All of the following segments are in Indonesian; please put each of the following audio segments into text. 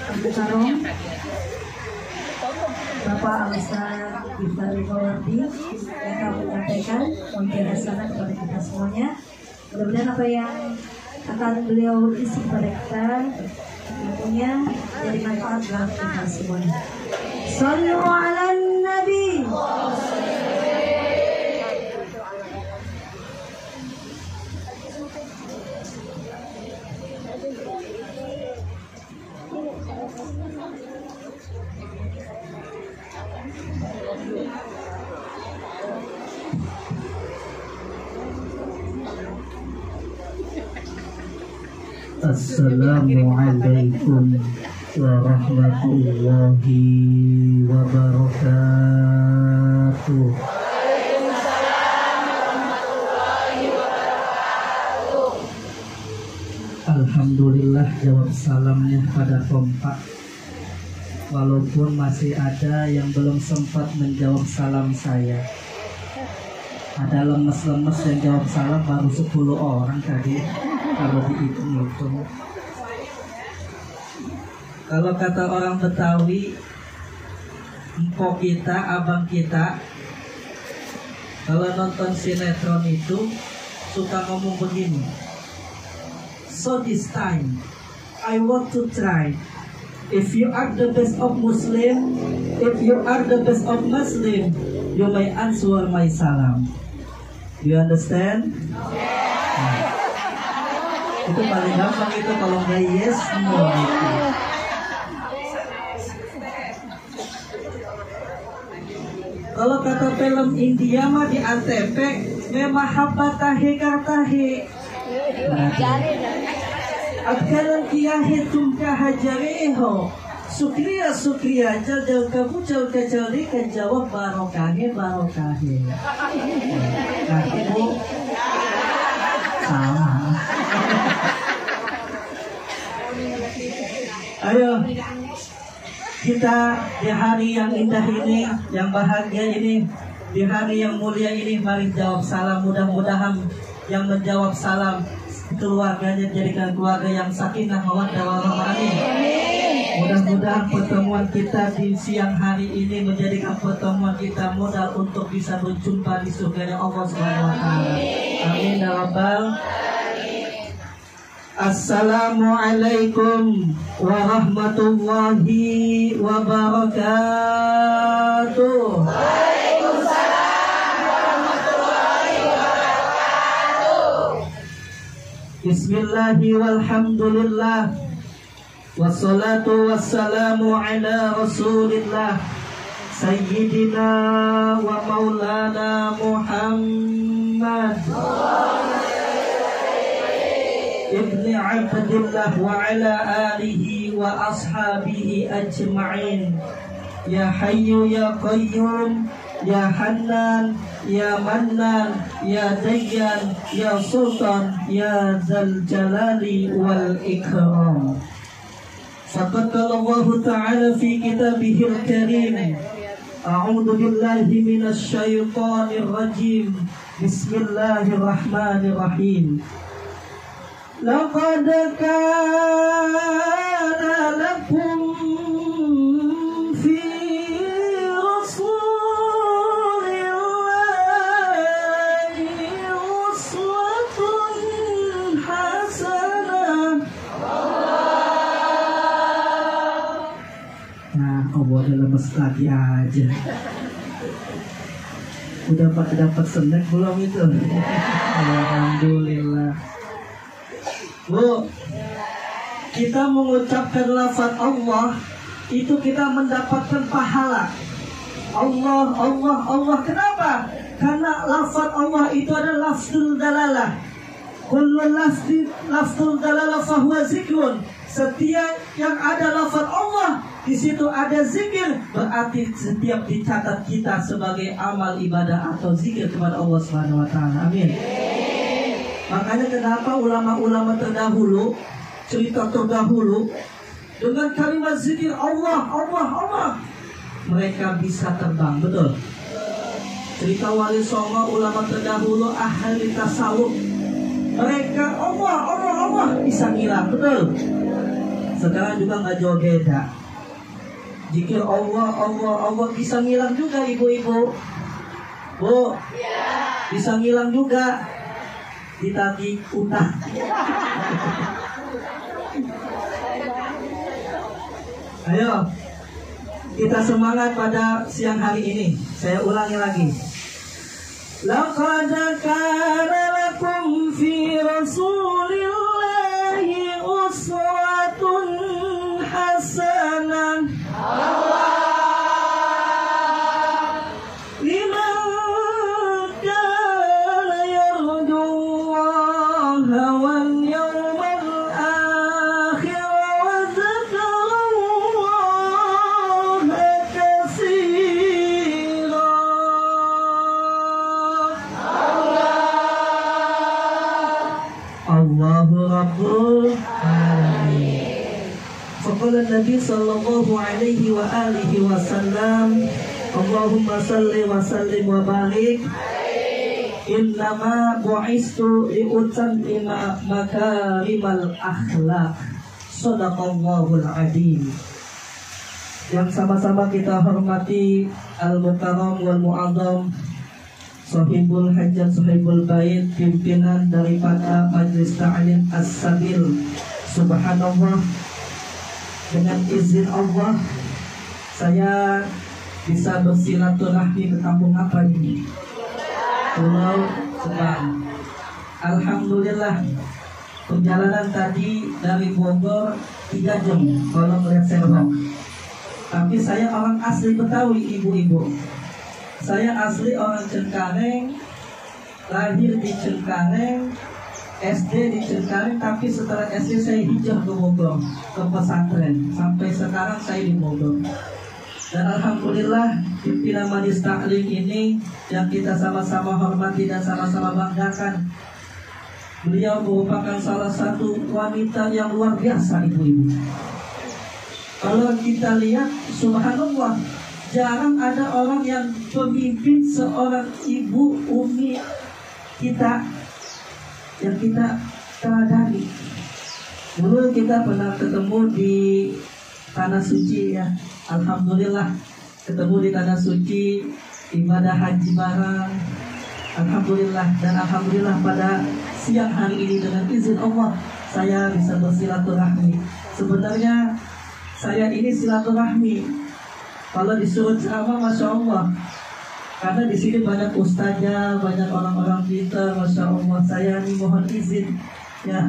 Abu Karom, Bapak Al-Ustaz Iftari Mawardi yang akan menyampaikan poin hasanah kepada kita semuanya. Mudah-mudahan apa yang akan beliau isi kepada kita tentunya jadi manfaat bagi kita semuanya. Sallu ala Nabi. Assalamualaikum warahmatullahi wabarakatuh. Alhamdulillah jawab salamnya pada kompak. Walaupun masih ada yang belum sempat menjawab salam saya. Ada lemes-lemes yang jawab salam baru 10 orang tadi. Kalau dihitung-hitung, kalau kata orang Betawi, empok kita, abang kita, kalau nonton sinetron itu suka ngomong begini. So this time, I want to try. If you are the best of Muslim, if you are the best of Muslim, you may answer my salam. Do you understand? Nah. Itu paling gampang itu, kalau nggak yes, no gitu. Kalau kata film India mah di ATP memahabbatahe kartahe. Akalan kiahe tumka hajareho. Sukriya sukriya jal kamu jal kajali kan jawab barokahe barokahe. Nah itu sama. Ayo kita di hari yang indah ini, yang bahagia ini, di hari yang mulia ini, mari jawab salam. Mudah-mudahan yang menjawab salam keluarganya jadikan keluarga yang sakinah mawaddah warahmah. Mudah-mudahan pertemuan kita di siang hari ini menjadikan pertemuan kita modal untuk bisa berjumpa di surga Allah Subhanahu wa taala. Amin ya rabbal. Assalamualaikum warahmatullahi wabarakatuh. Waalaikumsalam warahmatullahi wabarakatuh. Bismillahi walhamdulillah. Wassalatu wassalamu ala rasulillah Sayyidina wa maulana Muhammad Ibni Abdillah wa ala alihi wa ashabihi ajma'in. Ya Hayyu ya Qayyum, Ya Hannan, Ya Mannan, Ya Dayyan, Ya Sultan, Ya Dzal Jalali wal Ikram. Faqad qala Allah Ta'ala fi kitabihil karim. A'udzu billahi minasy syaithanir rajim. Bismillahirrahmanirrahim. Laqad kana lakum fi Rasulillahi uswatun hasanah. Nah, Allah udah lemes lagi aja. Udah dapat snack belum itu? Alhamdulillah. Bu, kita mengucapkan lafaz Allah itu kita mendapatkan pahala. Allah, Allah, Allah. Kenapa? Karena lafaz Allah itu adalah lafzul dalalah. Kullu lafzul dalalah fahuwa zikrun. Setiap yang ada lafaz Allah, di situ ada zikir, berarti setiap dicatat kita sebagai amal ibadah atau zikir kepada Allah Subhanahu wa taala. Amin. Makanya kenapa ulama-ulama terdahulu, cerita terdahulu, dengan kalimat zikir Allah, Allah, Allah, mereka bisa terbang, betul. Cerita wali songo, ulama terdahulu, ahli tasawuf, mereka Allah, Allah, Allah, bisa ngilang, betul. Sekarang juga nggak jauh beda. Zikir Allah, Allah, Allah bisa ngilang juga ibu-ibu. Bu, bisa ngilang juga. Ditagih utang. Ayo, kita semangat pada siang hari ini. Saya ulangi lagi. Laqad kana lakum fi Rasulillahi uswatun hasanah. Liman kana yarju Allaha wal yawmal akhir wa dzakara Allaha katsira. Allahu Rabbul Alamin. Faqala Nabi sallallahu alaihi wa alihi wasallam, Allahumma salli wa sallim wa barik. Innama bu'istu li'utammima makarimal akhlaq. Shadaqallahul adzim. Yang sama-sama kita hormati Al-Mukarram wal Mu'azzam, Sahibul Hajat, Sahibul Bait, pimpinan daripada Majelis Ta'lim As-Sabil. Subhanallah, dengan izin Allah saya bisa bersilaturahmi ke kampung apa ini? Pulau Sebang. Alhamdulillah, perjalanan tadi dari Bogor 3 jam kalau melihat serok. Tapi saya orang asli Betawi, ibu-ibu. Saya asli orang Cengkareng, lahir di Cengkareng, SD di Cengkareng, tapi setelah SD saya hijrah ke Bogor, ke pesantren. Sampai sekarang saya di Bogor. Dan alhamdulillah pimpinan Majelis Taklim ini yang kita sama-sama hormati dan sama-sama banggakan, beliau merupakan salah satu wanita yang luar biasa, ibu-ibu. Kalau kita lihat, subhanallah, jarang ada orang yang pemimpin seorang ibu umi kita yang kita teladani. Dulu kita pernah ketemu di Tanah Suci ya. Alhamdulillah ketemu di Tanah Suci, ibadah haji bareng. Alhamdulillah, dan alhamdulillah pada siang hari ini dengan izin Allah saya bisa bersilaturahmi. Sebenarnya saya ini silaturahmi kalau disuruh ceramah, masya Allah, karena di sini banyak ustazah, banyak orang-orang pintar, masya Allah. Saya ini mohon izin ya,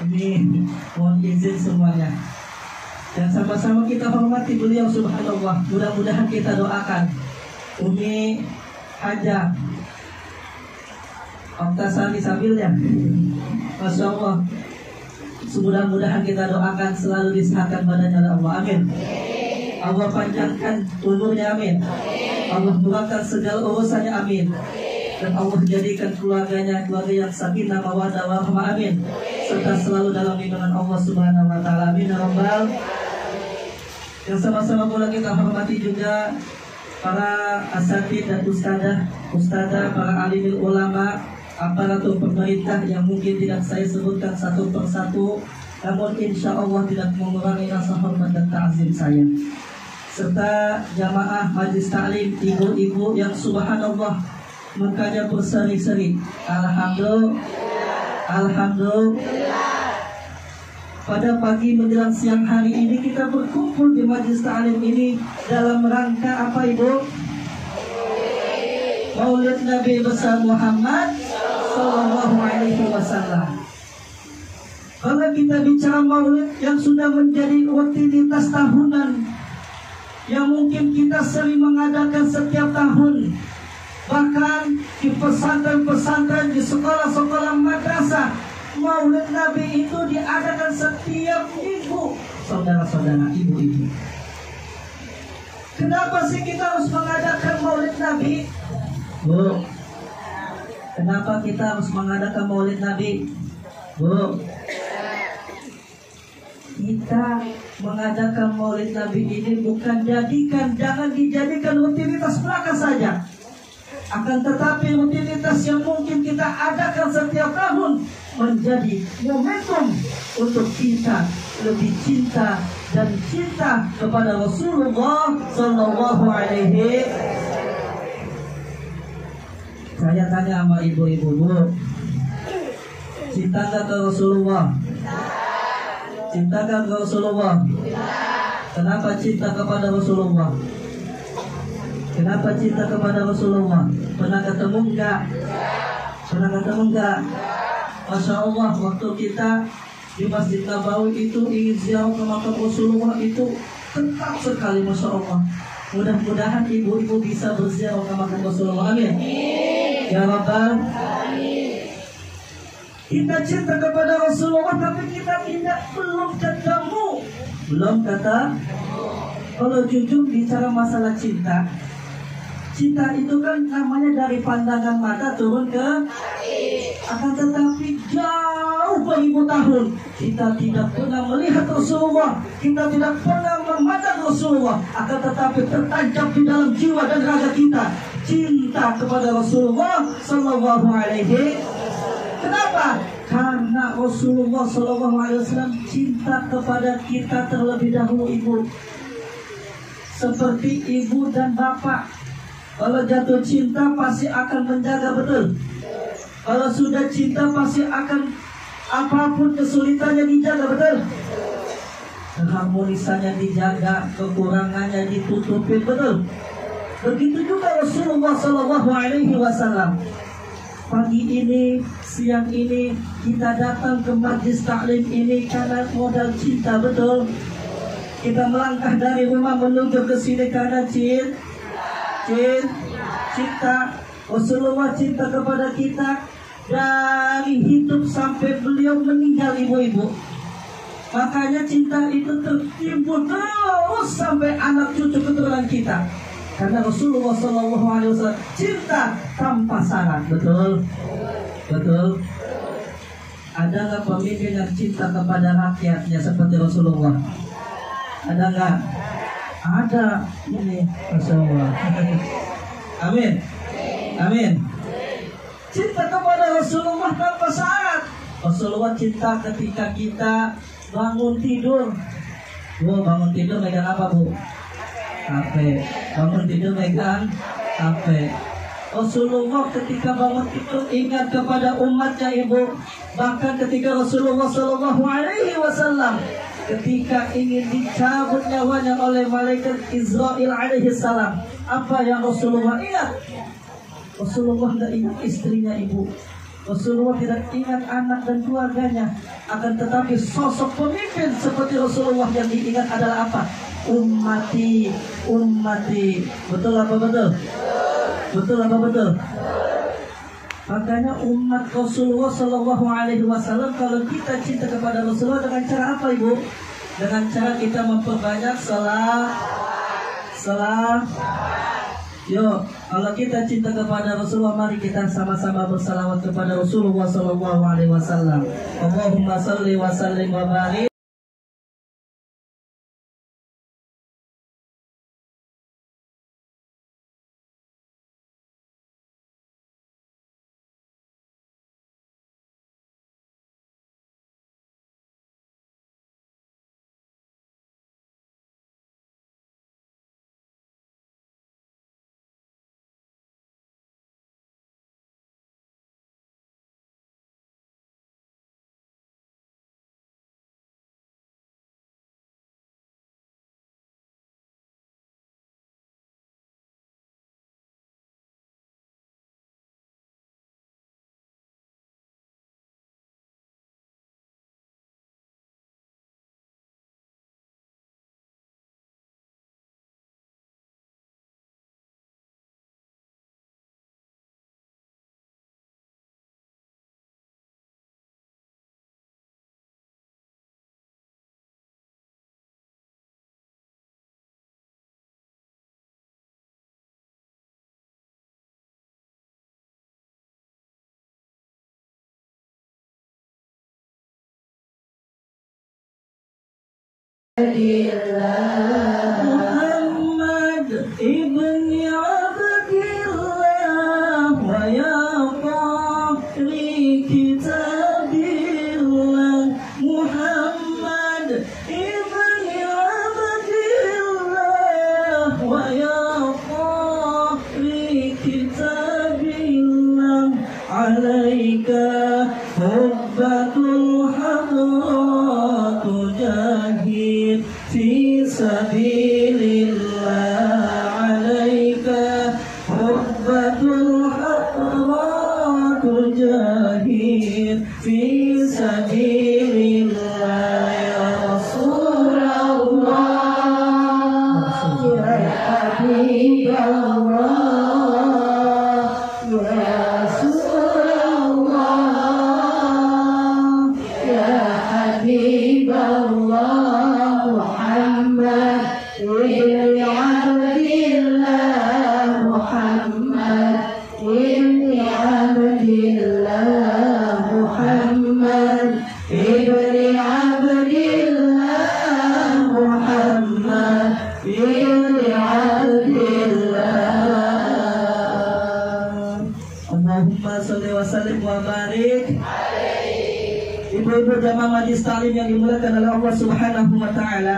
ini mohon izin semuanya. Dan sama-sama kita hormati beliau, subhanallah. Mudah-mudahan kita doakan Umi Haja Oktasari Sabilnya, masya Allah. Mudah-mudahan kita doakan selalu disehatkan badannya oleh Allah, amin. Allah panjangkan umurnya, amin. Allah murahkan segala urusannya, amin. Dan Allah jadikan keluarganya keluarga yang sakinah mawaddah warahmah, amin. Serta selalu dalam lindungan Allah Subhanahu wa taala, amin ya rabbal. Yang sama-sama pula kita hormati juga para asatidz dan ustadzah, para alimul ulama, aparatur pemerintah yang mungkin tidak saya sebutkan satu persatu, namun insya Allah tidak mengurangi rasa hormat dan ta'zim saya. Serta jamaah Majelis Taklim, ibu-ibu yang subhanallah mukanya berseri-seri. Alhamdulillah. Pada pagi menjelang siang hari ini kita berkumpul di Majelis Taklim ini dalam rangka apa, Ibu? Maulid Nabi besar Muhammad Sallallahu Alaihi Wasallam. Kalau kita bicara maulid yang sudah menjadi rutinitas tahunan, yang mungkin kita sering mengadakan setiap tahun, bahkan di pesantren-pesantren, di sekolah-sekolah madrasah, maulid Nabi itu diadakan setiap minggu. Saudara-saudara, ibu-ibu, kenapa sih kita harus mengadakan maulid Nabi? Bu, kenapa kita harus mengadakan maulid Nabi? Bu, kita mengadakan maulid Nabi ini jangan dijadikan rutinitas belaka saja. Akan tetapi rutinitas yang mungkin kita adakan setiap tahun menjadi momentum untuk kita lebih cinta dan cinta kepada Rasulullah Sallallahu Alaihi. Saya tanya sama ibu-ibu, Bu, cinta gak ke Rasulullah? Cinta gak ke Rasulullah? Kenapa cinta kepada Rasulullah? Kenapa cinta kepada Rasulullah? Pernah ketemu enggak? Pernah ketemu enggak? Masya Allah, waktu kita di Masjid Nabawi itu ingin ziarah ke makam Rasulullah itu ketat sekali, Masya Allah. Mudah-mudahan ibu-ibu bisa berziarah ke makam Rasulullah. Amin. Ya Rabbal. Kita cinta kepada Rasulullah, tapi kita belum ketemu. Belum kata. Kalau jujur bicara masalah cinta, cinta itu kan namanya dari pandangan mata turun ke hati. Akan tetapi jauh beribu tahun kita tidak pernah melihat Rasulullah, kita tidak pernah memandang Rasulullah. Akan tetapi tertancap di dalam jiwa dan raga kita cinta kepada Rasulullah Sallallahu Alaihi. Kenapa? Karena Rasulullah Sallallahu Alaihi Wasallam cinta kepada kita terlebih dahulu, ibu. Seperti ibu dan bapak, kalau jatuh cinta pasti akan menjaga, betul. Kalau sudah cinta pasti akan apapun kesulitannya dijaga, betul. Keharmonisannya dijaga, kekurangannya ditutupin, betul. Begitu juga Rasulullah Sallallahu Alaihi Wasallam. Pagi ini, siang ini kita datang ke majlis taklim ini karena modal cinta, betul. Kita melangkah dari rumah menuju ke sini karena cinta. Rasulullah cinta kepada kita dari hidup sampai beliau meninggal, ibu-ibu. Makanya cinta itu tertimbun terus sampai anak cucu keturunan kita. Karena Rasulullah SAW cinta tanpa syarat, betul? Betul. Ada nggak pemimpin yang cinta kepada rakyatnya seperti Rasulullah? Ada nggak? Ada. Ini Rasulullah. Amin. Amin. Cinta kepada Rasulullah tanpa syarat. Rasulullah cinta ketika kita bangun tidur. Bu, bangun tidur megang apa, Bu? HP. Bangun tidur megang HP. Rasulullah ketika bangun tidur ingat kepada umatnya, ibu. Bahkan ketika Rasulullah Sallallahu Alaihi Wasallam ketika ingin dicabut nyawanya oleh malaikat Israel alaihi salam, apa yang Rasulullah ingat? Rasulullah tidak ingat istrinya, ibu. Rasulullah tidak ingat anak dan keluarganya. Akan tetapi sosok pemimpin seperti Rasulullah yang diingat adalah apa? Ummati, ummati. Betul apa betul? Betul apa betul? Makanya umat Rasulullah Sallallahu Alaihi Wasallam, kalau kita cinta kepada Rasulullah dengan cara apa, ibu? Dengan cara kita memperbanyak salat. Yo, kalau kita cinta kepada Rasulullah, mari kita sama-sama bersalawat kepada Rasulullah Sallallahu Alaihi Wasallam. Allahumma salli wa sallim wa barik. Muhammad ibni Abdillah wa ya qahri kitabillah. Muhammad في سبيل الله عليك حبة الحق ما تجاهد في سبيل الله يا رسول الله يا حبيب الله يا رسول الله يا حبيب الله محمد ابن عبد الله محمد ابن عبد الله محمد ابن عبد الله محمد ابن عبد الله Allahumma sholli wa sallim wa barik. Ibu-ibu jamaah majelis taklim yang dimuliakan oleh Allah Subhanahu wa taala.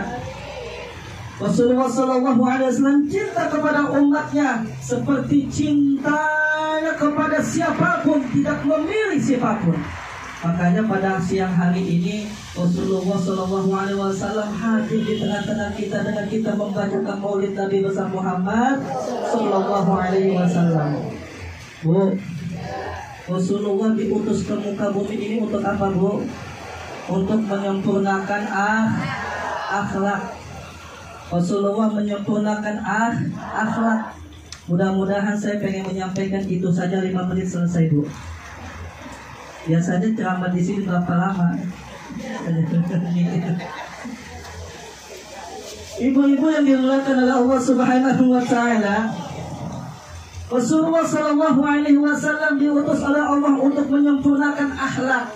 Rasulullah sallallahu alaihi wasallam cinta kepada umatnya seperti cintanya kepada siapapun, tidak memilih siapapun. Makanya pada siang hari ini Rasulullah sallallahu alaihi wasallam hadir di tengah-tengah kita dengan kita membacakan Maulid Nabi besar Muhammad sallallahu alaihi wasallam. Bu, Rasulullah diutus ke muka bumi ini untuk apa, Bu? Untuk menyempurnakan akhlak. Rasulullah menyempurnakan akhlak. Mudah-mudahan saya pengen menyampaikan itu saja 5 menit selesai, Bu. Biasanya ceramah di sini berapa lama? Ibu-ibu yang dimuliakan oleh Allah Subhanahu wa taala, Rasulullah sallallahu alaihi wasallam diutus oleh Allah untuk menyempurnakan akhlak.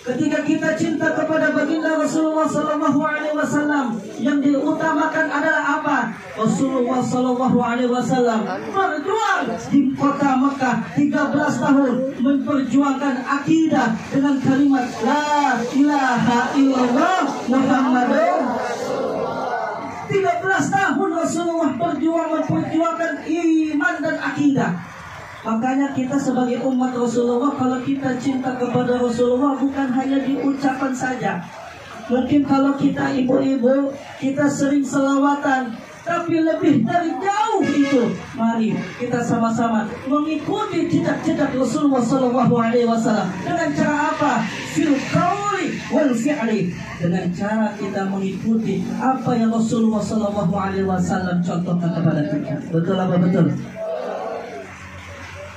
Ketika kita cinta kepada baginda Rasulullah sallallahu alaihi wasallam, yang diutamakan adalah apa? Rasulullah sallallahu alaihi wasallam berjuang di kota Mekah 13 tahun memperjuangkan akidah dengan kalimat la ilaha illallah Muhammadur 13 tahun Rasulullah memperjuangkan iman dan akidah. Makanya kita sebagai umat Rasulullah, kalau kita cinta kepada Rasulullah bukan hanya di ucapan saja. Mungkin kalau kita ibu-ibu, kita sering selawatan, tapi lebih dari jauh itu, mari kita sama-sama mengikuti jejak-jejak Rasulullah SAW. Dengan cara apa? Fil qauli wal fi'li. Dengan cara kita mengikuti apa yang Rasulullah SAW contohkan kepada kita. Betul apa betul?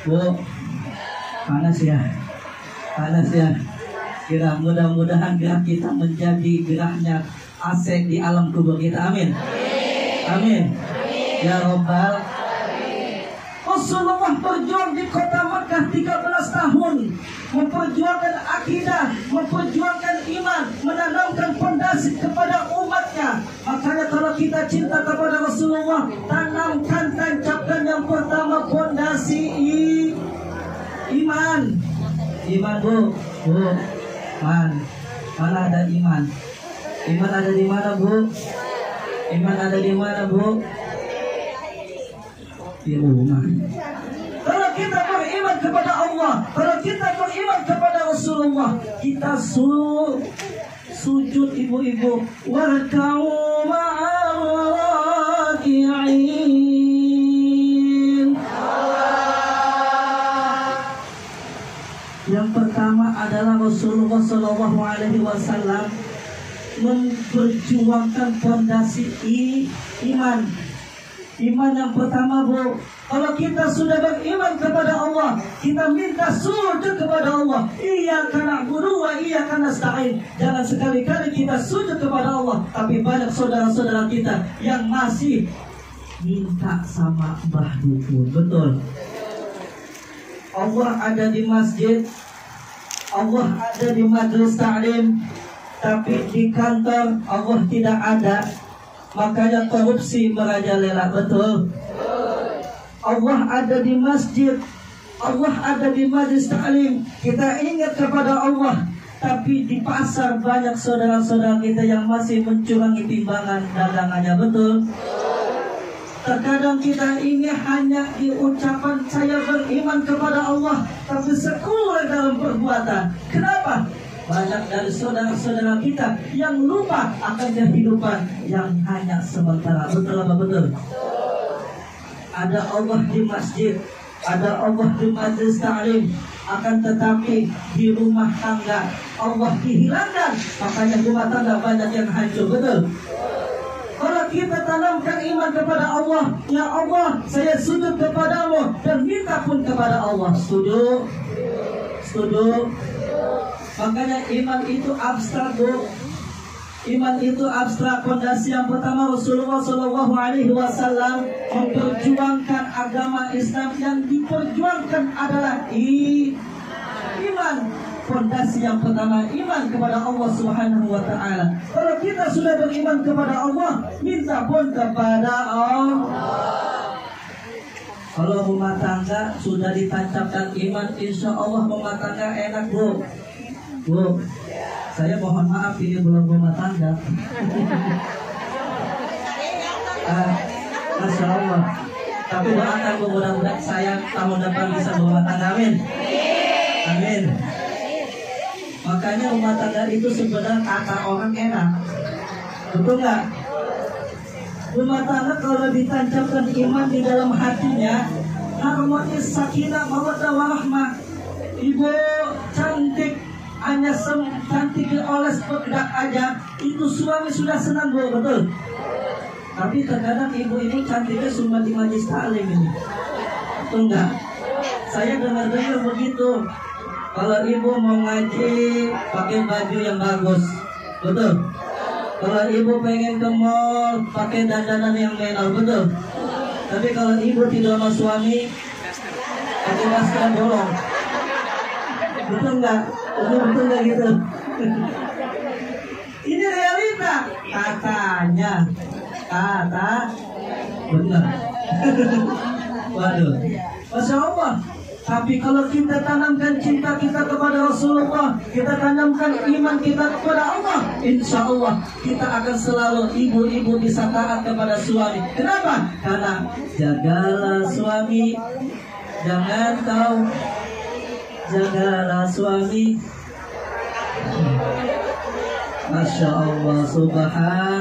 Bu, panas ya. Kira mudah-mudahan gerak kita menjadi geraknya AC di alam kubur kita. Amin. Amin. Ya Rabbal. Rasulullah berjuang di kota Mekah 13 tahun, memperjuangkan akidah, memperjuangkan iman, menanamkan fondasi kepada umatnya. Makanya kalau kita cinta kepada Rasulullah, tancapkan yang pertama fondasi iman. Iman, Bu. Mana ada iman? Iman ada di mana, Bu? Iman ada di mana, Bu? Di rumah. Kalau kita beriman kepada Allah, kalau kita beriman kepada Rasulullah, kita sujud ibu-ibu. Warka'u ma'ar raki'in. Yang pertama adalah Rasulullah SAW memperjuangkan fondasi iman. Iman yang pertama, Bu, kalau kita sudah beriman kepada Allah, kita minta sujud kepada Allah. Iyyaka na'budu wa iyyaka nasta'in. Jangan sekali-kali kita sujud kepada Allah, tapi banyak saudara-saudara kita yang masih minta sama Mbah Dukun. Betul. Allah ada di masjid, Allah ada di majelis taklim, tapi di kantor Allah tidak ada. Makanya korupsi merajalela. Betul. Allah ada di masjid, Allah ada di majelis taklim, kita ingat kepada Allah, tapi di pasar banyak saudara-saudara kita yang masih mencurangi timbangan dagangannya. Betul. Terkadang kita ini hanya di ucapan saya beriman kepada Allah, tapi sekuler dalam perbuatan. Kenapa? banyak dari saudara-saudara kita yang lupa akan kehidupan yang hanya sementara. Betul apa betul? Ada Allah di masjid, ada Allah di majelis ta'lim, akan tetapi di rumah tangga Allah dihilangkan. Makanya rumah tangga banyak yang hancur. Betul? Kalau kita tanamkan iman kepada Allah, ya Allah, saya sujud kepadamu dan minta pun kepada Allah. Setuju? Setuju? Makanya iman itu abstrak, Bu. Iman itu abstrak. Pondasi yang pertama Rasulullah SAW memperjuangkan agama Islam. Yang diperjuangkan adalah iman. Pondasi yang pertama iman kepada Allah Subhanahu wa taala. Kalau kita sudah beriman kepada Allah, minta pun kepada Allah. Kalau rumah tangga sudah ditancapkan iman, insya Allah rumah tangga enak, Bu. Bu, saya mohon maaf ini belum rumah tangga. Masya Allah. Tapi doakan mudah-mudahan saya tahun depan bisa rumah tangga. Amin. Amin. Makanya rumah tangga itu sebenarnya kata orang enak. Betul nggak? Rumah tangga kalau ditancapkan iman di dalam hatinya, harmonis, sakinah, mawaddah warahmah. Ibu cantik, hanya cantik dioles bedak aja, itu suami sudah senang, Bu. Betul? Tapi terkadang ibu-ibu cantiknya cuma di majelis taklim ini. Betul nggak? Saya dengar-dengar begitu. Kalau ibu mau ngaji pakai baju yang bagus, betul. Kalau ibu pengen ke mall pakai dandanan yang menor, betul. Tapi kalau ibu tidur sama suami pakai masker bolong, betul nggak? Betul nggak gitu? Ini realita. Katanya, kata benar. Waduh, Masya Allah. Tapi kalau kita tanamkan cinta kita kepada Rasulullah, kita tanamkan iman kita kepada Allah, insya Allah kita akan selalu ibu-ibu bisa taat kepada suami. Kenapa? Karena jagalah suami, jangan kau jagalah suami. Masya Allah, subhan.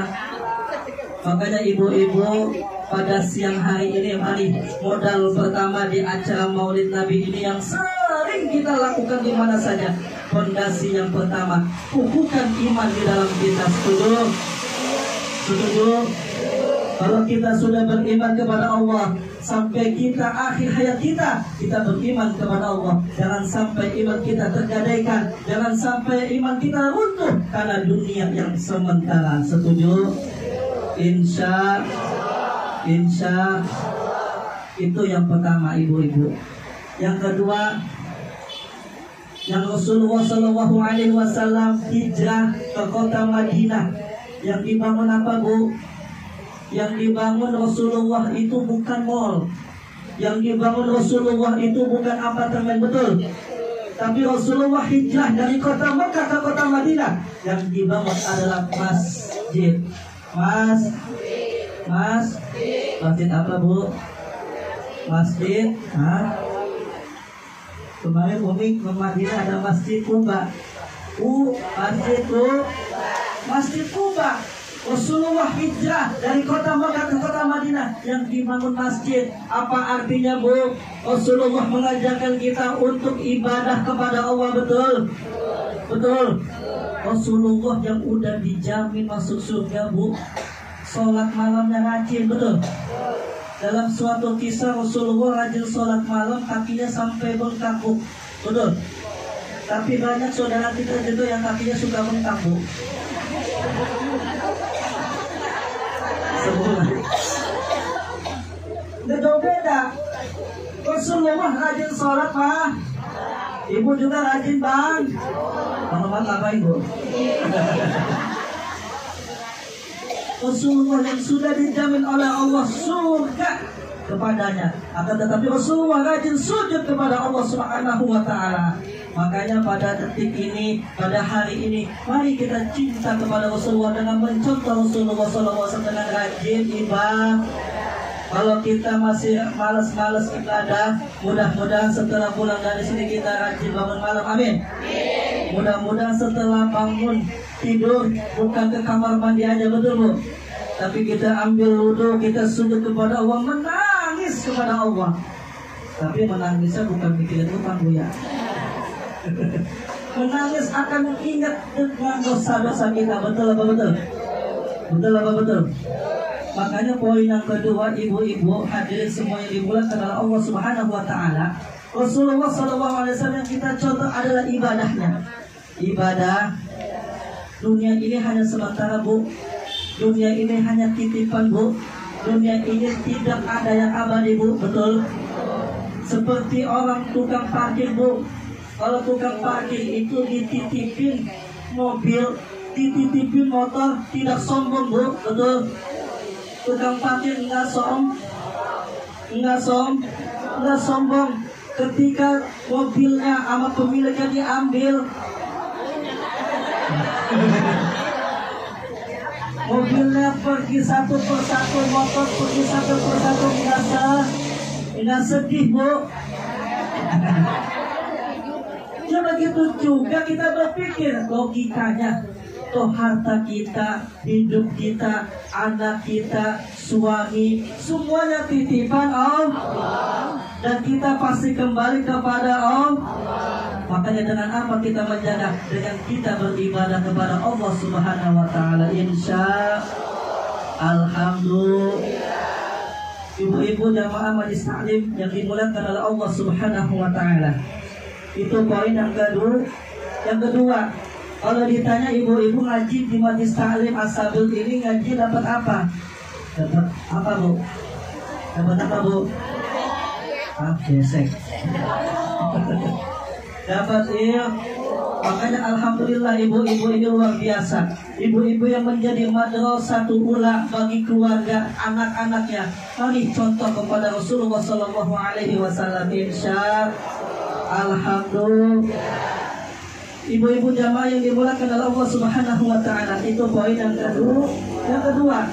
Makanya ibu-ibu, pada siang hari ini, mari modal pertama di acara Maulid Nabi ini yang sering kita lakukan di mana saja. Fondasi yang pertama, kukuhkan iman di dalam kita. Setuju? Setuju? Kalau kita sudah beriman kepada Allah, sampai kita akhir hayat kita beriman kepada Allah. Jangan sampai iman kita tergadaikan, jangan sampai iman kita runtuh karena dunia yang sementara. Setuju? Insya itu yang pertama, ibu-ibu. Yang kedua, yang Rasulullah SAW hijrah ke kota Madinah. Yang dibangun apa, Bu? Yang dibangun Rasulullah itu bukan mall. Yang dibangun Rasulullah itu bukan apartemen, betul. Tapi Rasulullah hijrah dari kota Mekah ke kota Madinah. Yang dibangun adalah masjid. Masjid apa, Bu? Masjid. Kemarin Umi ke Madinah ada Masjid Kuba. Masjid Kuba. Rasulullah hijrah dari kota Mekah ke kota Madinah, yang dibangun masjid. Apa artinya, Bu? Rasulullah mengajarkan kita untuk ibadah kepada Allah, betul? Betul. Rasulullah yang udah dijamin masuk surga, Bu, sholat malamnya rajin, betul? Dalam suatu kisah Rasulullah rajin sholat malam, kakinya sampai bengkak, Bu, betul? Tapi banyak saudara kita juga yang kakinya suka bengkak, Bu. Semua nggak jauh beda. Rasulullah rajin sholat, Pak. Ibu juga rajin, Bang. Bang ngapain, Bu? Rasulullah yang sudah dijamin oleh Allah surga kepadanya. Akan tetapi Rasulullah rajin sujud kepada Allah Subhanahu wa taala. Makanya pada detik ini, pada hari ini, mari kita cinta kepada Rasulullah dengan mencontoh Rasulullah SAW dengan rajin ibadah. Kalau kita masih malas-malas ibadah, mudah-mudahan setelah pulang dari sini kita rajin bangun malam. Amin. Mudah-mudahan setelah bangun tidur bukan ke kamar mandi aja, betul Bu? Tapi kita ambil wudhu, kita sujud kepada Allah, menangis kepada Allah. Tapi menangisnya bukan mikirin utang Bu ya. Menangis akan mengingat dengan dosa-dosa kita, betul apa betul? Betul apa betul? Makanya poin yang kedua, ibu-ibu hadirin semua yang dimuliakan oleh Allah Subhanahu wa taala, Rasulullah SAW yang kita contoh adalah ibadahnya. Ibadah dunia ini hanya sementara Bu. Dunia ini hanya titipan Bu. Dunia ini tidak ada yang abadi Bu, betul? Seperti orang tukang parkir Bu. Kalau tukang parkir itu dititipin mobil, dititipin motor, tidak sombong Bu, betul? Tukang parkir enggak sombong. Ketika mobilnya sama pemiliknya diambil, mobilnya pergi satu persatu, motor pergi satu persatu, enggak sedih Bu. Ya begitu juga kita berpikir logikanya. Toh harta kita, hidup kita, anak kita, suami, semuanya titipan Allah. Dan kita pasti kembali kepada Allah. Makanya dengan apa kita menjaga? Dengan kita beribadah kepada Allah Subhanahu wa taala. Insya Alhamdulillah. Ibu-ibu jamaah majelis taklim yang dimuliakan oleh Allah Subhanahu wa taala. Itu poin yang kedua. Yang kedua, kalau ditanya ibu-ibu ngaji di majelis taklim As-Sabil ini ngaji dapat apa? Dapat apa Bu? Dapat apa Bu? Gesek. Dapat Makanya alhamdulillah ibu-ibu ini luar biasa. Ibu-ibu yang menjadi madrasatul ula bagi keluarga anak-anaknya. Mari contoh kepada Rasulullah sallallahu alaihi wasallam. Insya Alhamdulillah. Ibu-ibu jamaah yang dimuliakan oleh Allah Subhanahu wa taala, itu poin yang kedua.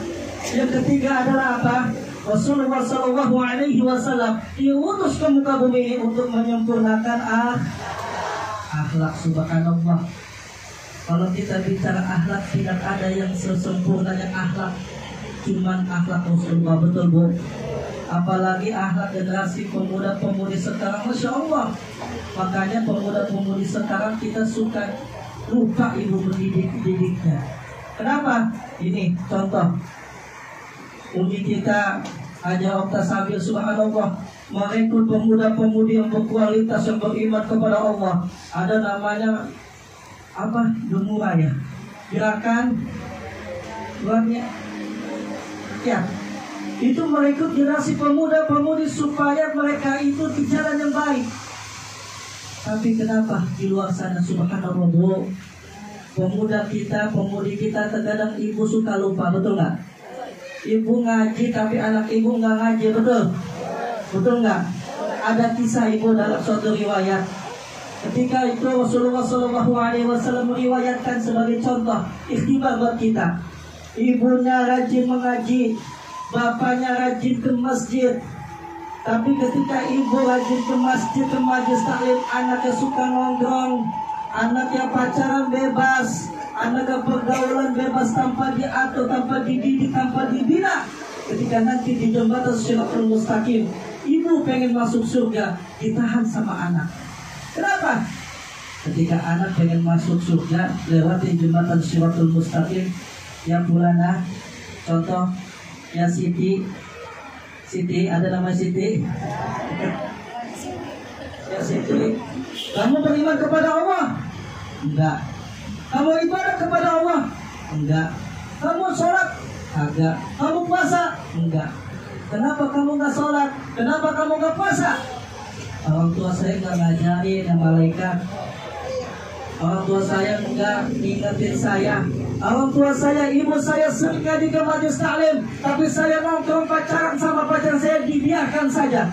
Yang ketiga adalah apa? Rasulullah sallallahu alaihi wasallam diutus ke muka bumi ini untuk menyempurnakan akhlak. Subhanallah. Kalau kita bicara akhlak, tidak ada yang sesempurna yang akhlak. Cuman akhlak Rasulullah, betul Bu? Apalagi akhlak generasi pemuda-pemudi sekarang, Masya Allah. Makanya pemuda-pemudi sekarang kita suka lupa ibu mendidiknya. Kenapa? Ini contoh. Umi kita Haja Okta Sabil, subhanallah, merekrut pemuda-pemudi yang berkualitas, yang beriman kepada Allah. Ada namanya apa? Gemura ya. Gerakan luarnya. Ya. Itu merekrut generasi pemuda-pemudi supaya mereka itu di jalan yang baik. Tapi kenapa di luar sana subhanallah Bu, pemuda kita, pemudi kita terkadang ibu suka lupa, betul nggak? Ibu ngaji tapi anak ibu nggak ngaji, betul? Betul nggak? Ada kisah ibu dalam suatu riwayat. Ketika itu Rasulullah SAW meriwayatkan sebagai contoh ikhtibar buat kita. Ibunya rajin mengaji, bapaknya rajin ke masjid. Tapi ketika ibu rajin ke masjid, ke majelis taklim, anaknya suka nongkrong, anaknya pacaran bebas, anaknya pergaulan bebas tanpa diatur, tanpa dididik, tanpa dibina. Ketika nanti di jembatan Shiratul Mustaqim, ibu pengen masuk surga, ditahan sama anak. Kenapa? Ketika anak pengen masuk surga, lewati jembatan Shiratul Mustaqim, ya Fulana, contoh, ya Siti, ada nama Siti. Ya Siti, kamu beriman kepada Allah? Enggak. Kamu ibadah kepada Allah? Enggak. Kamu sholat? Agak. Kamu puasa? Enggak. Kenapa kamu enggak sholat? Kenapa kamu enggak puasa? Orang tua saya enggak ngajarin yang malaikat. Orang tua saya enggak ingetin saya. Orang tua saya, ibu saya sering ngaji ke majelis taklim, tapi saya nongkrong pacaran sama pacar saya, dibiarkan saja.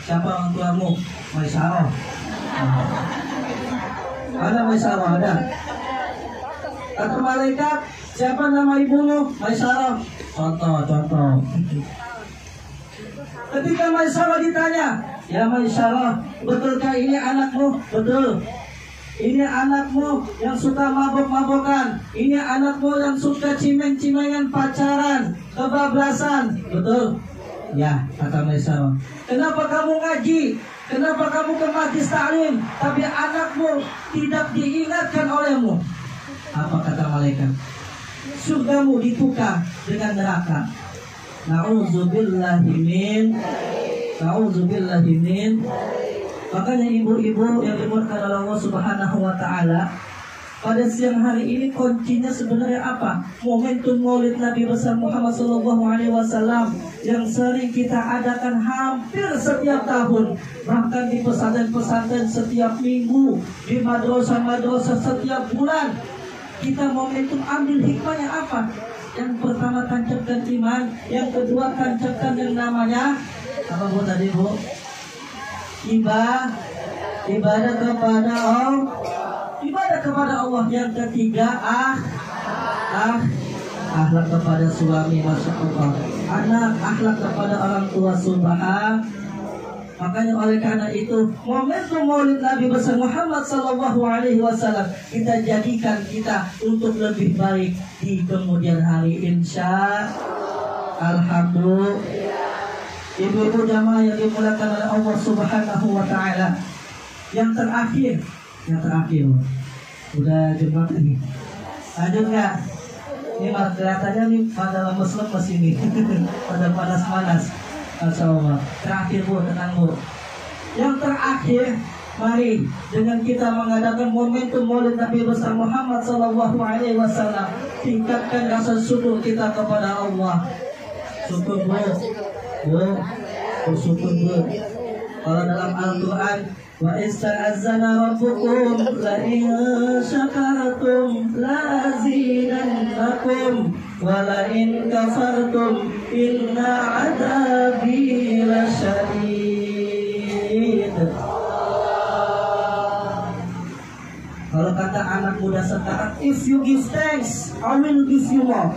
Siapa orang tuamu? Maisyarah. Ada Maisyarah, ada. Kata malaikat, siapa nama ibumu? Maisyarah. Contoh. Ketika Maisyarah ditanya, ya Maisyarah, betulkah ini anakmu? Betul. Ini anakmu yang suka mabok-mabokan. Ini anakmu yang suka cimeng-cimengan, pacaran, kebablasan. Betul? Ya, kata Maisarah. Kenapa kamu ngaji? Kenapa kamu ke majlis taklim? Tapi anakmu tidak diingatkan olehmu. Apa kata malaikat? Surgamu ditukar dengan neraka. Na'udzubillahi min. Makanya ibu-ibu yang dimurkakan oleh Allah Subhanahu wa taala, pada siang hari ini kuncinya sebenarnya apa? Momentum Maulid Nabi besar Muhammad SAW yang sering kita adakan hampir setiap tahun, bahkan di pesantren-pesantren setiap minggu, di madrasah-madrasah setiap bulan. Kita momentum ambil hikmahnya apa? Yang pertama, tancapkan iman. Yang kedua, tancapkan yang namanya apa bu tadi bu? Ibadah kepada Allah. Ibadah kepada Allah. Yang ketiga, akhlak kepada suami, masya Allah. Anak, akhlak kepada orang tua, subhan. Makanya oleh karena itu momentum Maulid Nabi besar Muhammad SAW kita jadikan kita untuk lebih baik di kemudian hari, insya Alhamdulillah. Ibu-ibu jamaah yang dimuliakan oleh Allah Subhanahu wa taala. Yang terakhir, udah jemaah ini. Lanjut nggak? Ini malah kelihatannya nih pada lemes-lemes ini, pada panas-panas. Masya Allah. Terakhir bu, tenang bu. Yang terakhir, mari dengan kita mengadakan momentum Maulid Nabi besar Muhammad SAW, tingkatkan rasa syukur kita kepada Allah. Syukur bu, bersyukur bu. Kalau dalam Al-Quran, wa ista'azzana rabbukum la in syakartum la azidannakum wa la in kafartum inna adabi lasyadid. Kalau kata anak muda sekarang, if you give thanks, I will give you more.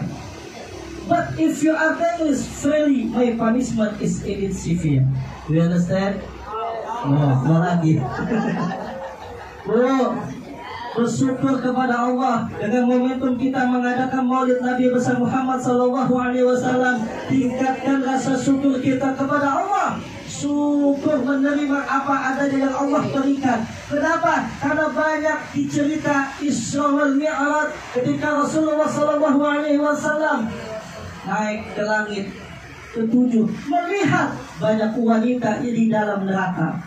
But if you are thankless, freely my punishment is indeed severe. Do you understand? Mau lagi. Bersyukur kepada Allah dengan momentum kita mengadakan Maulid Nabi besar Muhammad SAW. Tingkatkan rasa syukur kita kepada Allah. Syukur menerima apa adanya yang Allah berikan. Kenapa? Karena banyak dicerita Isra wal Mi'raj ketika Rasulullah SAW naik ke langit ke-7, melihat banyak wanita di dalam neraka.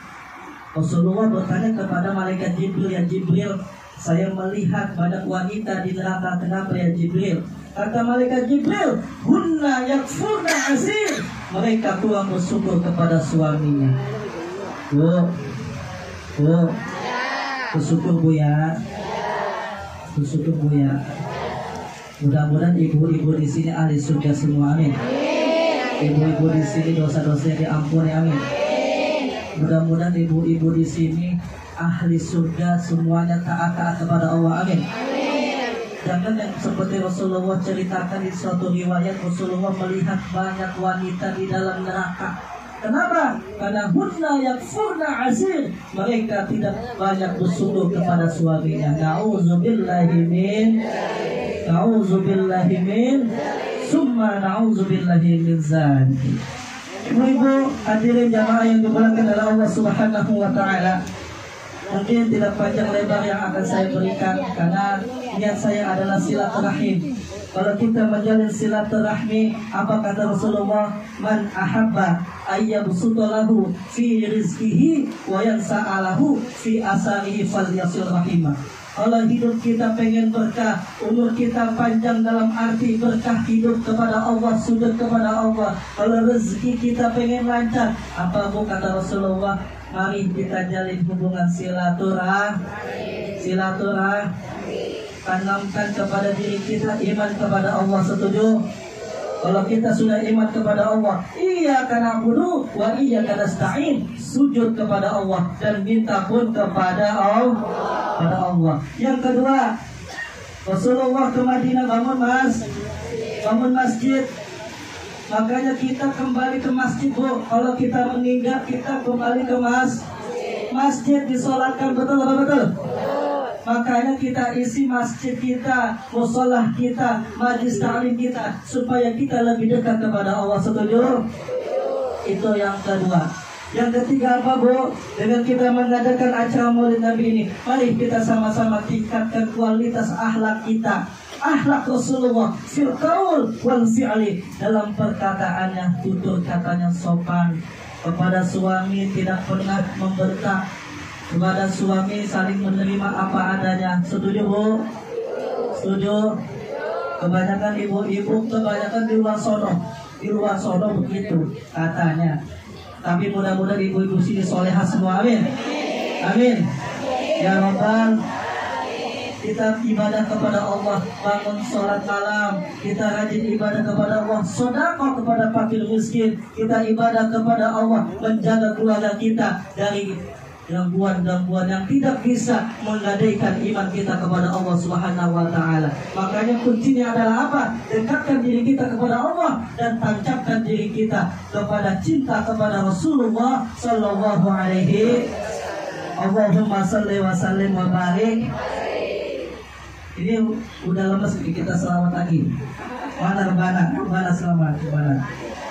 Rasulullah bertanya kepada malaikat Jibril, ya Jibril, saya melihat banyak wanita di neraka, kenapa ya Jibril? Kata malaikat Jibril, hunna yakfurna asir, mereka kurang bersyukur kepada suaminya. Bersyukur bu ya, bersyukur bu ya. Mudah-mudahan ibu-ibu di sini ahli surga semua, amin. Ibu-ibu di sini dosa-dosanya diampuni, amin. Mudah-mudahan ibu-ibu di sini ahli surga semuanya taat kepada Allah, amin. Jangan yang seperti Rasulullah ceritakan di suatu riwayat, Rasulullah melihat banyak wanita di dalam neraka. Kenapa? Karena hunna yakfurna azir, mereka tidak banyak bersyukur kepada suaminya. Na'udzubillahi min summa na'udzubillahi min zalik. Ibu-ibu hadirin jamaah yang dimuliakan oleh Allah Subhanahu wa taala, mungkin tidak panjang lebar yang akan saya berikan karena niat saya adalah silaturahim. Kalau kita menjalin silaturahmi, apa kata Rasulullah? Man ahabba ayyabsutulahu fi rizqihi wa yansa'alahu fi asarihi falyasil rahimah. Kalau hidup kita pengen berkah, umur kita panjang dalam arti berkah hidup kepada Allah, sujud kepada Allah. Kalau rezeki kita pengen lancar, apa bu kata Rasulullah? Mari kita jalin hubungan silaturahmi. Tanamkan kepada diri kita iman kepada Allah, setuju? Kalau kita sudah iman kepada Allah, iyyaka na'budu wa iyyaka nasta'in, sujud kepada Allah dan minta pun kepada Allah. Yang kedua, Rasulullah ke Madinah bangun masjid. Makanya kita kembali ke masjid bu. Kalau kita meninggal, kita kembali ke masjid, disolatkan, betul apa betul? Makanya kita isi masjid kita, musolah kita, majlis ta'lim kita, supaya kita lebih dekat kepada Allah. Setuju? Itu yang kedua. Yang ketiga apa, Bu? Dengan kita mengadakan acara Maulid Nabi ini, mari kita sama-sama tingkatkan kualitas akhlak kita, akhlak Rasulullah fil qaul wal fi'li, dalam perkataannya, tutur katanya sopan, kepada suami tidak pernah membentak, kepada suami saling menerima apa adanya. Setuju, Bu? Setuju? Kebanyakan ibu-ibu, kebanyakan di luar sono begitu katanya. Tapi mudah-mudahan ibu-ibu sini solehah semua, amin. Amin. Ya Rabbal, kita ibadah kepada Allah, bangun sholat malam, kita rajin ibadah kepada Allah, sedekah kepada fakir miskin, kita ibadah kepada Allah, menjaga keluarga kita dari gangguan-gangguan yang tidak bisa menggadaikan iman kita kepada Allah Subhanahu wa Ta'ala. Makanya kuncinya adalah apa? Dekatkan diri kita kepada Allah dan tancapkan diri kita kepada cinta kepada Rasulullah Sallallahu Alaihi Wasallam. Allahumma salli wa sallim wa barik. Ini udah lemes, kita selawat lagi. Mana selamat, mana?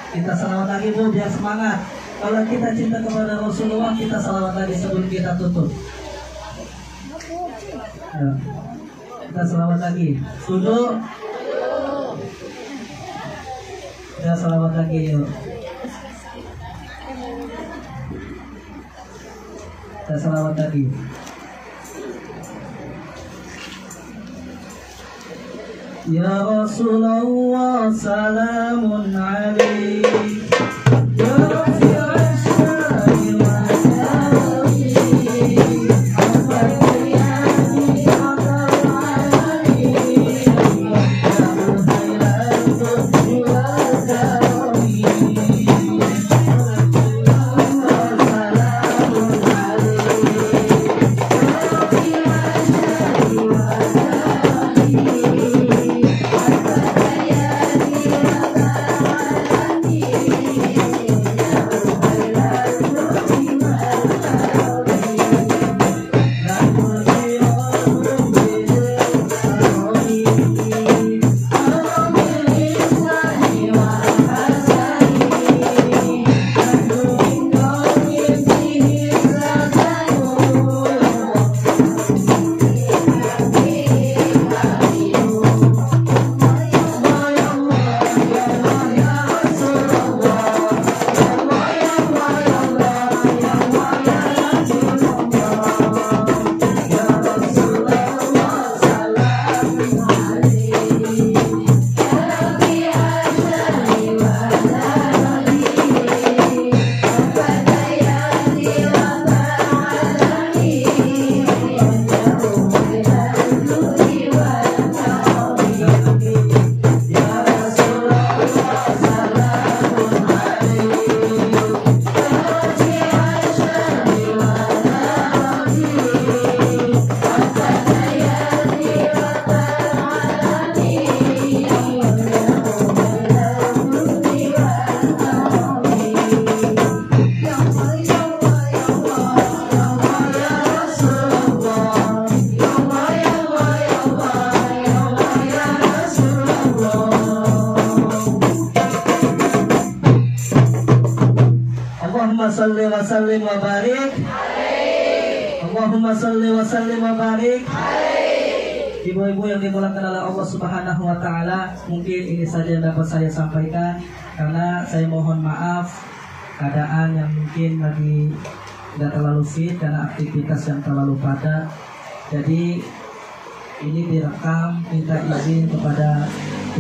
Kita selawat lagi, Bu, biar semangat. Kalau kita cinta kepada Rasulullah, kita salawat lagi sebelum kita tutup. Ya. Kita salawat lagi. Setuju? Kita salawat lagi, yuk. Kita salawat lagi. Ya Rasulullah, salamun alaik. Ya salli wa sallim wa barik. Allahumma salli wa sallim wa barik. Ibu-ibu yang dimulakan oleh Allah Subhanahu wa Ta'ala, mungkin ini saja yang dapat saya sampaikan, karena saya mohon maaf keadaan yang mungkin lagi tidak terlalu fit karena aktivitas yang terlalu padat. Jadi ini direkam, minta izin kepada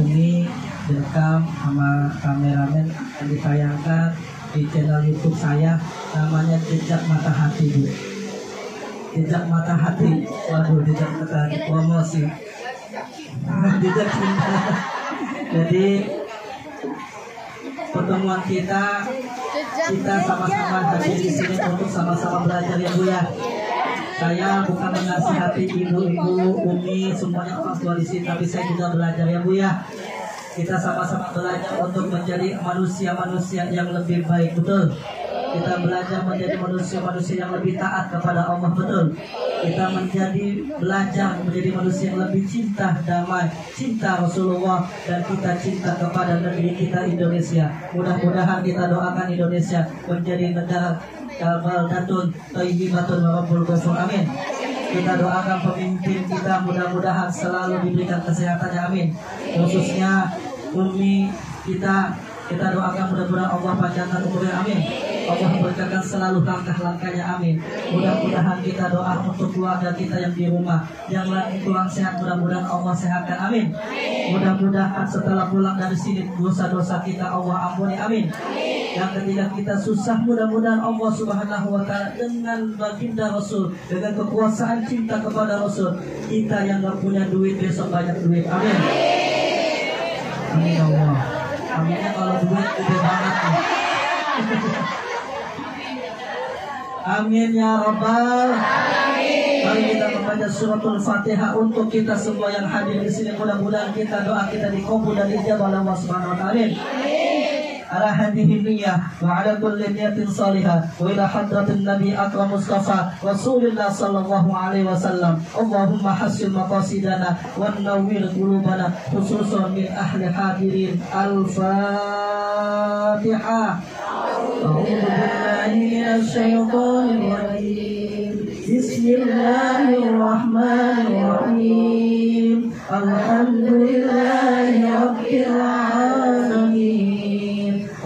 Umi, direkam sama kameramen, dan ditayangkan di channel YouTube saya, namanya Jejak Mata Hati, Bu. Jejak Mata Hati, waduh, jejak mata hati, promosi. Jejak cinta. Jadi pertemuan kita sama-sama hadir di sini untuk sama-sama belajar, ya Bu ya. Saya bukan menasihati ibu-ibu, Umi, semuanya orang tua di sini, tapi saya juga belajar, ya Bu ya. Kita sama-sama belajar untuk menjadi manusia-manusia yang lebih baik, betul. Kita belajar menjadi manusia-manusia yang lebih taat kepada Allah, betul. Kita belajar menjadi manusia yang lebih cinta damai, cinta Rasulullah, dan kita cinta kepada negeri kita Indonesia. Mudah-mudahan kita doakan Indonesia menjadi negara baldatun thayyibatun wa rabbul ghafur. Amin. Kita doakan pemimpin kita mudah-mudahan selalu diberikan kesehatannya. Amin. Khususnya Umi kita doakan mudah-mudahan Allah panjangkan umurnya. Amin. Allah berkakan selalu langkah-langkahnya. Amin. Mudah-mudahan kita doa untuk keluarga kita yang di rumah, yang lagi kurang sehat, mudah-mudahan Allah sehatkan. Amin. Mudah-mudahan setelah pulang dari sini dosa-dosa kita Allah ampuni. Amin. Yang ketiga, kita susah, mudah-mudahan Allah Subhanahu wa ta'ala dengan baginda Rasul, dengan kekuasaan cinta kepada Rasul, kita yang gak punya duit besok banyak duit. Amin. Amin ya Allah. Aminnya kalau duit gede banget nih. Amin ya Rabbal. Mari kita membaca suratul Fatihah untuk kita semua yang hadir di sini. Mudah-mudahan kita doa kita dikabul dan dijabah oleh Allah Subhanahu wa ta'ala. Amin. Ala hadhihi niyyah wa ala kulli niyatin salihah wa ila hadratin nabi akram mustafa rasulillah sallallahu alaihi wasallam. Allahumma hassin maqasidana wa nawwir qulubana khususan min ahli hadirin. Al-Fatihah. A'udzu billahi minasy syaithanir rajim. Bismillahirrahmanirrahim. Alhamdulillahi rabbil alamin.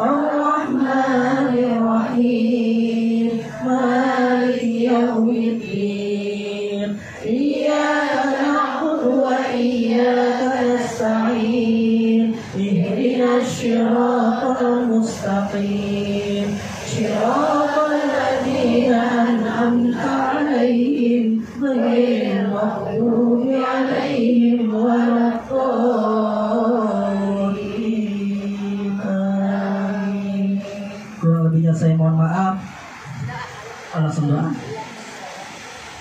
Ar-Rahmanir-Rahim, Maliki Yawmiddin. Iyyaka na'budu wa iyyaka nasta'in. Ihdinas siratal mustaqim, siratal ladzina an'amta 'alaihim ghairil maghdubi 'alaihim waladdallin. Saya mohon maaf. Langsung doa.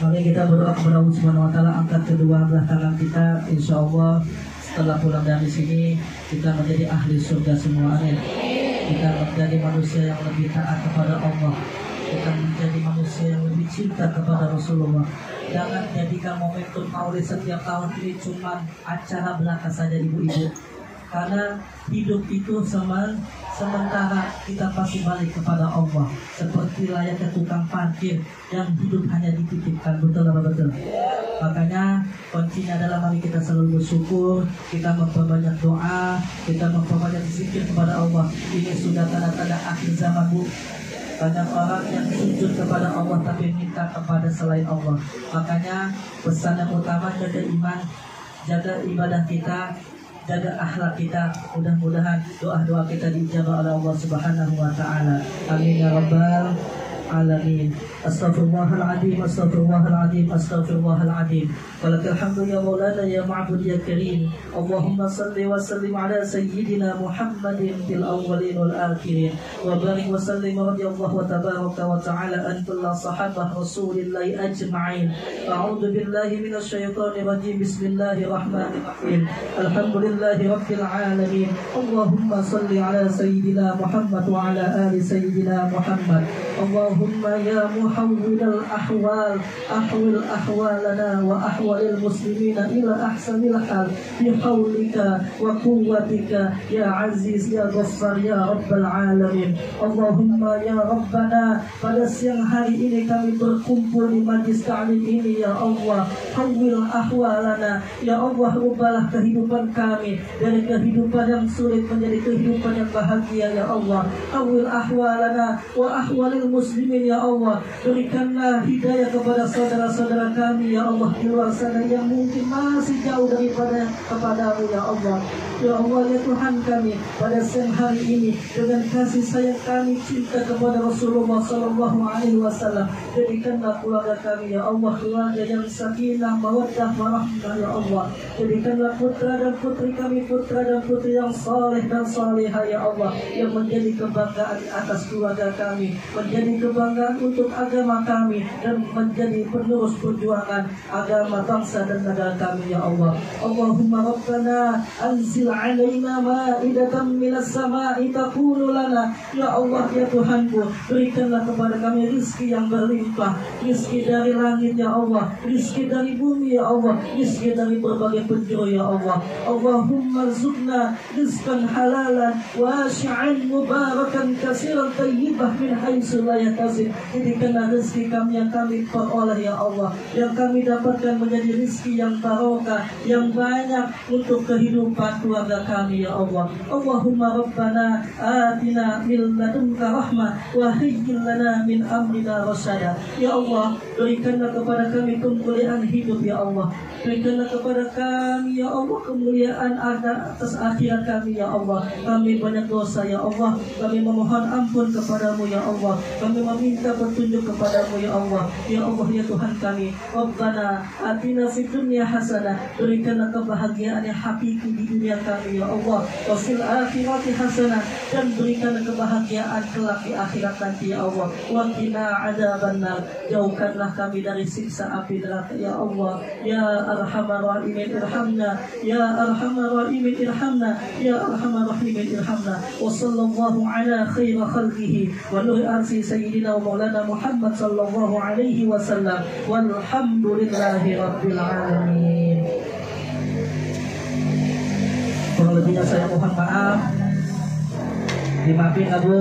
Mari kita berdoa kepada Allah Subhanahu wa ta'ala. Angkat kedua belah tangan kita. Insya Allah setelah pulang dari sini kita menjadi ahli surga semua. Amin. Kita menjadi manusia yang lebih taat kepada Allah. Kita menjadi manusia yang lebih cinta kepada Rasulullah. Jangan jadikan momentum maulid setiap tahun ini cuma acara belaka saja, ibu-ibu. Karena hidup itu sementara kita pasti balik kepada Allah. Seperti layaknya tukang parkir yang hidup hanya dititipkan. Betul apa betul? Makanya kuncinya adalah mari kita selalu bersyukur, kita memperbanyak doa, kita memperbanyak zikir kepada Allah. Ini sudah tanda-tanda akhir zaman, Bu. Banyak orang yang sujud kepada Allah tapi minta kepada selain Allah. Makanya pesan yang utama, jaga iman, jaga ibadah kita, jaga akhlak kita. Mudah-mudahan doa-doa kita dijabah oleh Allah Subhanahu wa ta'ala. Amin ya rabbal alamin. Astaghfirullahaladzim, astaghfirullahaladzim, astaghfirullahaladzim. Walakal hamdu ya maulana ya ma'bud ya karim. Allahumma salli wa sallim ala sayyidina Muhammadin fil awwalin wal akhirin. Wa barik wa sallim radiyallahu wa tabaraka wa ta'ala an kulla sahabah rasulillahi ajma'in. A'udhu billahi minasyaitanir rajim. Bismillahirrahmanirrahim. Alhamdulillahi rabbil alamin. Allahumma salli ala sayyidina Muhammad wa ala ali sayyidina Muhammad. Allahumma ya muhawwilal ahwal, ahwil ahwalana wa ahwalil muslimina ila ahsanil hal bihawlika wa quwwatika ya aziz ya ghaffar ya rabbal alamin. Allahumma ya rabbana, pada siang hari ini kami berkumpul di majlis ta'lim ini ya Allah. Hawwil ahwalana, ya Allah, ubahlah kehidupan kami dari kehidupan yang sulit menjadi kehidupan yang bahagia ya Allah. Hawwil ahwalana wa ahwalil muslimin ya Allah. Berikanlah hidayah kepada saudara-saudara kami ya Allah di luar sana yang mungkin masih jauh daripada kepadamu ya Allah. Ya Allah ya Tuhan kami, pada siang hari ini dengan kasih sayang kami cinta kepada Rasulullah sallallahu alaihi wasallam, jadikanlah keluarga kami ya Allah keluarga yang sakinah mawaddah warahmah ya Allah. Jadikanlah putra dan putri kami putra dan putri yang saleh dan salihah ya ya Allah, yang menjadi kebanggaan atas keluarga kami, menjadi kebanggaan untuk agama kami, dan menjadi penerus perjuangan agama bangsa dan negara kami ya Allah. Allahumma Rabbana anzil alaina ma'idatan minas sama'i takunu lana. Ya Allah ya Tuhanku, berikanlah kepada kami rizki yang berlimpah, rizki dari langit ya Allah, rizki dari bumi ya Allah, rizki dari berbagai penjuru ya Allah. Allahumma rizqna rizqan halalan wasi'an mubarakan katsiran thayyibah min haitsu la yahtasib. Jadikanlah rezeki kami yang kami peroleh ya Allah, yang kami dapatkan menjadi rezeki yang barokah, yang banyak untuk kehidupan keluarga kami ya Allah. Allahumma Rabbana atina min ladunka rahmah wa hayyi lana min amrina rasyada. Ya Allah, berikanlah kepada kami kemuliaan hidup ya Allah. Berikanlah kepada kami ya Allah kemuliaan atas akhirat kami ya Allah. Kami banyak dosa ya Allah, kami memohon ampun kepadamu ya Allah, kami meminta petunjuk kepadamu ya Allah. Ya Allah ya Tuhan kami, Rabbana atina fid dunya hasanah, berikanlah kebahagiaan yang hakiki di dunia kami ya Allah, wa fil akhirati hasanah, dan berikanlah kebahagiaan kelak di akhirat nanti ya Allah. Wa qina adzabannar, jauhkanlah kami dari siksa api neraka ya Allah. Ya arhamar rahimin irhamna, ya arhamar rahimin irhamna, ya arhamar rahimin irhamna. Wa sallallahu ala khairi khalqihi wa nuri arsi sayyidina wa maulana Muhammad sallallahu alaihi wasallam, walhamdulillahi rabbil alamin. Kurang lebihnya saya mohon maaf, dimaafin ya Bu.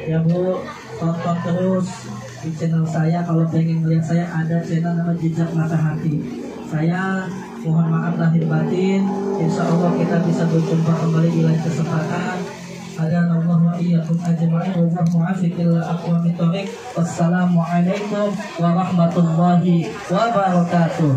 Ya Bu, tonton terus di channel saya. Kalau pengen melihat saya, ada channel nama Jejak Mata Hati. Saya mohon maaf lahir batin. Insya Allah kita bisa berjumpa kembali di lain kesempatan. Adanallah wa iyyakum ajma'in wa mu'afiq ila aqwamit thoriq. Wassalamualaikum warahmatullahi wabarakatuh.